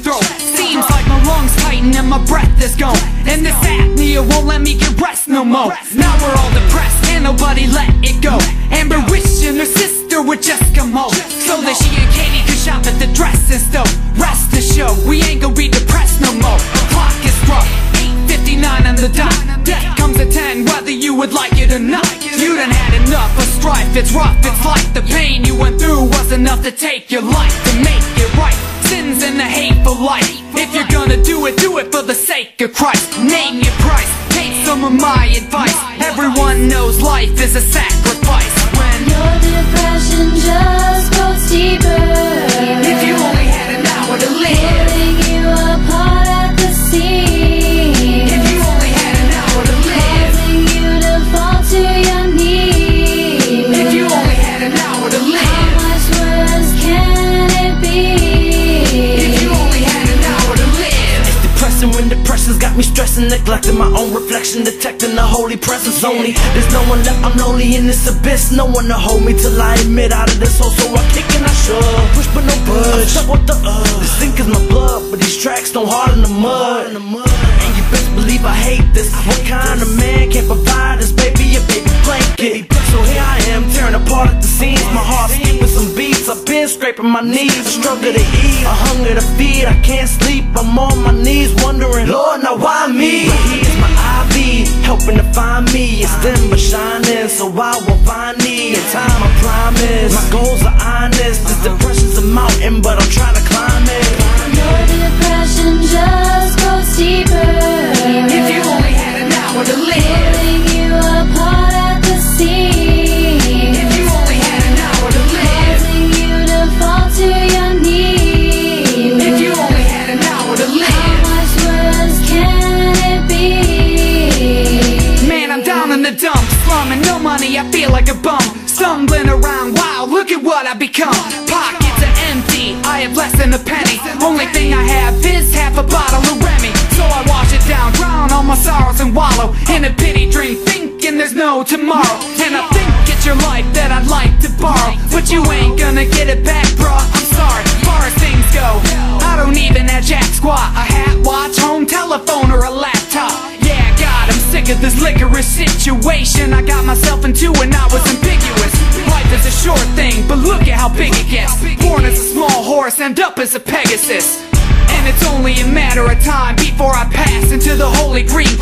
throat. Seems like my lungs tighten and my breath is gone, and this apnea won't let me get rest no more. Now we're all depressed and nobody let it go. Amber wishing her sister would just come home, so that she and Katie could shop at the dressing store. Rest assured, we ain't gonna be depressed no more. The clock is struck 8:59 on the dot. Death comes at 10 whether you would like it or not. You done had enough of strife, it's rough, it's like the pain you went through was enough to take your life. To make it right, sins and a hateful life. If you're gonna do it for the sake of Christ. Name your price, take some of my advice. Everyone knows life is a sacrifice. When your depression just goes deeper, if you only had an hour to live, pulling you apart at the seams, if you only had an hour to live, causing you to fall to your knees, if you only had an hour to how live, much worse can it be? if you only had an hour to live. It's depressing when depression's got me stressing, neglecting my own reflection, detecting the holy presence only. There's no one left, I'm lonely in this abyss. No one to hold me till I admit out of this hole. So I kick and I shove, push but no budge. I'm stuck with the This zinc is my blood, but these tracks don't harden the mud. And you best believe I hate this. What kind of man can't provide this? Baby, a baby blanket. So here I am, tearing apart at the seams. My heart skipping some beats, I've been scraping my knees. A struggle to eat, a hunger to feed. I can't sleep, I'm on my knees wondering, Lord, now why me? But here's my IV, helping to find me. It's them but shining, so I won't find me. In time I promise, my goals are honest. This depression's a mountain, but I'm trying to climb it. Your depression just goes deeper, If you only had an hour to live, pulling you apart at the seams, if you only had an hour to live, causing you to fall to your knees, if you only had an hour to how live. much worse can it be? Man, I'm down in the dumps, slumming, no money, I feel like a bum. Stumbling around, wow, look at what I become. Pockets are empty, I have less than a penny. Only thing I have is half a bottle of Remy. So I wash it down, drown all my sorrows and wallow in a pity dream, thinking there's no tomorrow. And I think it's your life that I'd like to borrow, but you ain't gonna get it back, bruh, I'm sorry. Far as things go, I don't even have jack squat, a hat, watch, home telephone, or a laptop. Yeah, God, I'm sick of this licorice situation I got myself into when I was ambiguous. Life is a short thing, but look at how big it gets. Born as a small horse, end up as a Pegasus. And it's only a matter of time before I pass into the holy green